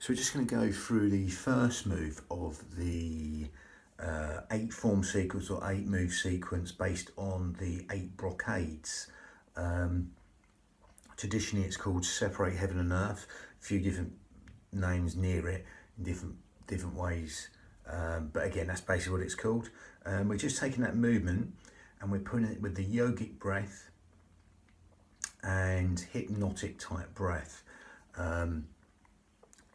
So we're just going to go through the first move of the 8 form sequence or 8 move sequence based on the 8 brocades. Traditionally it's called Separate Heaven and Earth, a few different names near it in different ways, but again that's basically what it's called. We're just taking that movement and we're putting it with the yogic breath and hypnotic type breath.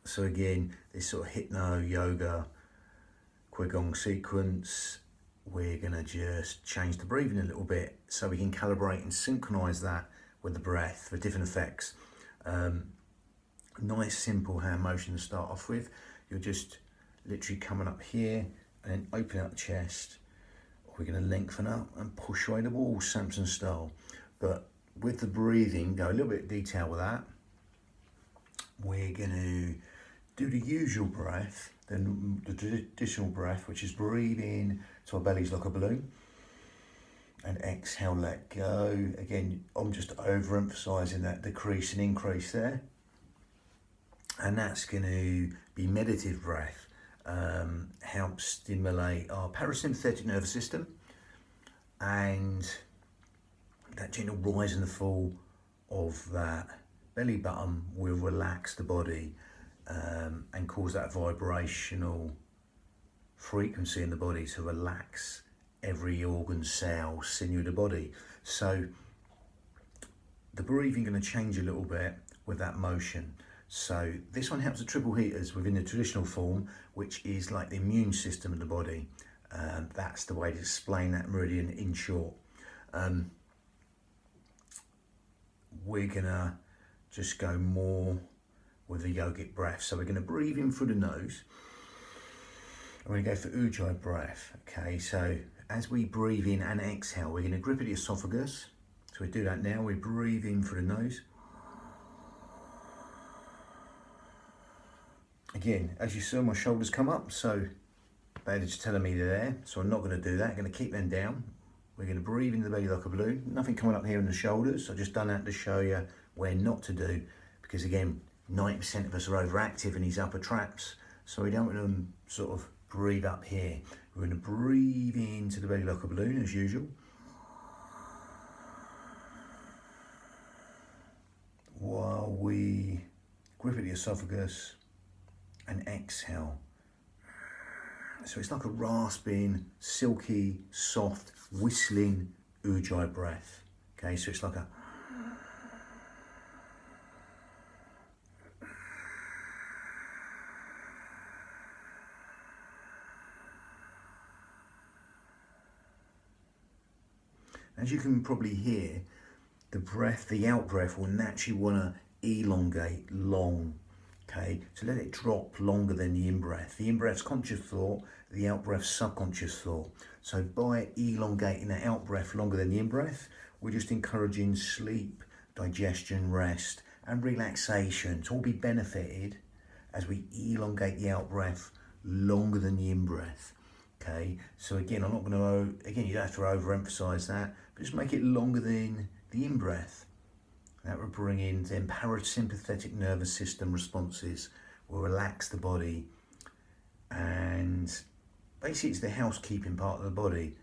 So again, this sort of hypno, yoga, gong sequence, we're gonna just change the breathing a little bit so we can calibrate and synchronize that with the breath for different effects. Nice simple hand motion to start off with. You're just literally coming up here and then open out the chest. We're gonna lengthen up and push away the wall, Samson style. But with the breathing, go a little bit of detail with that. We're gonna do the usual breath, then the traditional breath, which is breathe in to our bellies like a balloon, and exhale, let go. Again, I'm just overemphasizing that decrease and increase there. And that's going to be meditative breath. Helps stimulate our parasympathetic nervous system, and that gentle rise and the fall of that belly button will relax the body and cause that vibrational frequency in the body to relax every organ, cell, sinew of the body. So the breathing going to change a little bit with that motion. So this one helps the triple heaters within the traditional form, which is like the immune system of the body. That's the way to explain that meridian in short. We're gonna just go more with the yogic breath. So we're gonna breathe in through the nose. We're gonna go for Ujjayi breath. Okay, so as we breathe in and exhale, we're gonna grip at the esophagus. So we do that now. We breathe in through the nose. Again, as you saw, my shoulders come up, so they're just telling me they're there. So I'm not gonna do that. I'm gonna keep them down. We're gonna breathe into the belly like a balloon. Nothing coming up here in the shoulders. I've just done that to show you where not to do, because again, 90% of us are overactive in these upper traps, so we don't want to sort of breathe up here. We're going to breathe into the belly like a balloon as usual. While we grip at the esophagus and exhale. So it's like a rasping, silky, soft, whistling Ujjayi breath. Okay, so it's like a as you can probably hear, the breath, the out breath will naturally want to elongate long, okay? So let it drop longer than the in breath. The in breath's conscious thought, the out breath's subconscious thought. So by elongating the out breath longer than the in breath, we're just encouraging sleep, digestion, rest, and relaxation to all be benefited as we elongate the out breath longer than the in breath. Okay, so again, I'm not going to, again, you don't have to overemphasize that, but just make it longer than the in-breath. That will bring in then parasympathetic nervous system responses, will relax the body, and basically it's the housekeeping part of the body.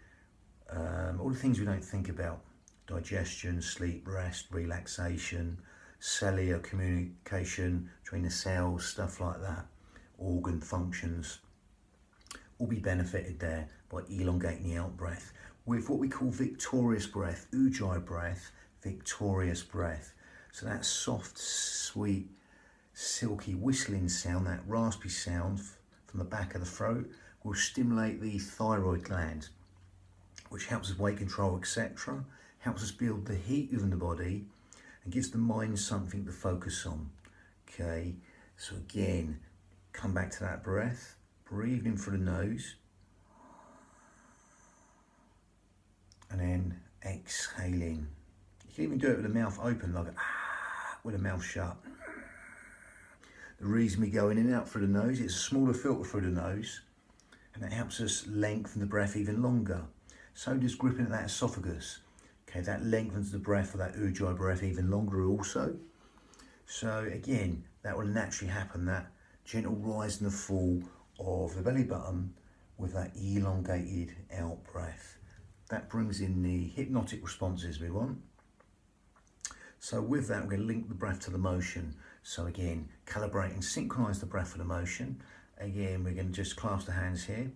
All the things we don't think about, digestion, sleep, rest, relaxation, cellular communication between the cells, stuff like that, organ functions, will be benefited there by elongating the out breath with what we call victorious breath, Ujjayi breath, victorious breath. So that soft, sweet, silky whistling sound, that raspy sound from the back of the throat will stimulate the thyroid gland, which helps with weight control, etc. Helps us build the heat within the body and gives the mind something to focus on. Okay, so again, come back to that breath. Breathe in through the nose and then exhaling. You can even do it with the mouth open, like with the mouth shut. The reason we go in and out through the nose, it's a smaller filter through the nose, and that helps us lengthen the breath even longer. So does gripping at that esophagus. Okay, that lengthens the breath for that Ujjayi breath even longer also. So again, that will naturally happen, that gentle rise and the fall of the belly button with that elongated out breath. That brings in the hypnotic responses we want. So with that, we're going to link the breath to the motion. So again, calibrate and synchronize the breath with the motion. Again, we're going to just clasp the hands here.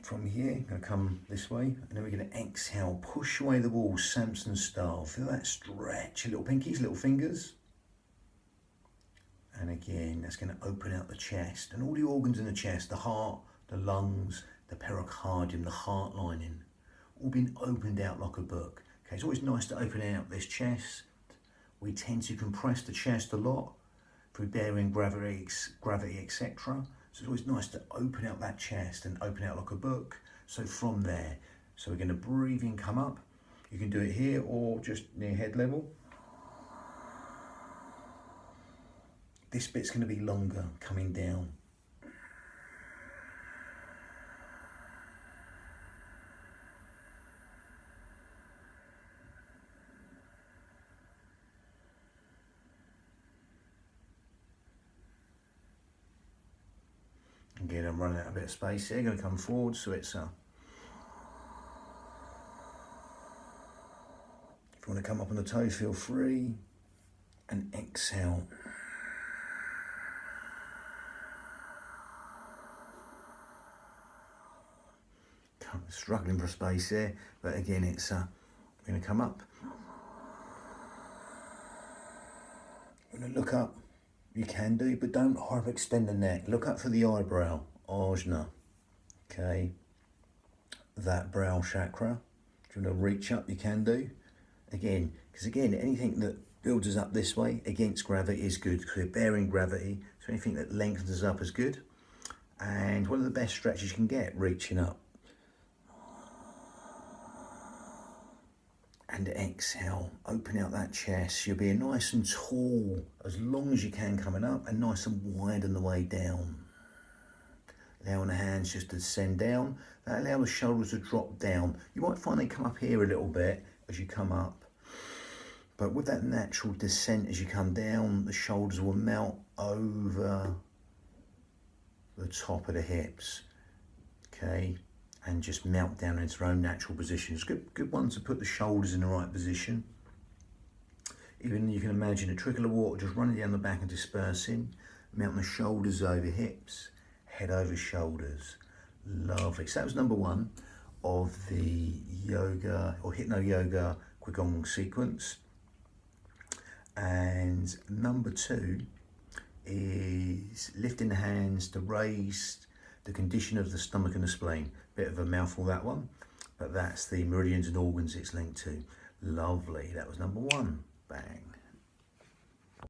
From here, I'm going to come this way, and then we're going to exhale, push away the walls, Samson style. Feel that stretch, little pinkies, little fingers. And again, that's going to open out the chest and all the organs in the chest, the heart, the lungs, the pericardium, the heart lining, all being opened out like a book. Okay, it's always nice to open out this chest. We tend to compress the chest a lot through bearing gravity, etc. So it's always nice to open out that chest and open out like a book. So from there, so we're going to breathe in, come up. You can do it here or just near head level. This bit's going to be longer coming down. Again, I'm running out a bit of space here. Going to come forward, so it's if you want to come up on the toes, feel free, and exhale. Struggling for space there, but again, it's going to come up. When I look up, you can do, but don't hyperextend the neck. Look up for the eyebrow, ajna. Okay, that brow chakra. If you want to reach up, you can do. Again, because again, anything that builds us up this way against gravity is good, because we're bearing gravity. So anything that lengthens us up is good. And one of the best stretches you can get, reaching up. And exhale, open out that chest. You'll be nice and tall as long as you can coming up, and nice and wide on the way down. Allowing the hands just to descend down. That allows the shoulders to drop down. You might find they come up here a little bit as you come up. But with that natural descent as you come down, the shoulders will melt over the top of the hips. Okay. And just melt down into their own natural positions. Good one to put the shoulders in the right position. Even you can imagine a trickle of water just running down the back and dispersing. Melting the shoulders over hips, head over shoulders. Lovely. So that was number one of the yoga or hypno yoga gong sequence. And number two is lifting the hands to raise the condition of the stomach and the spleen. Bit of a mouthful, that one, but that's the meridians and organs it's linked to. Lovely, that was number one. Bang.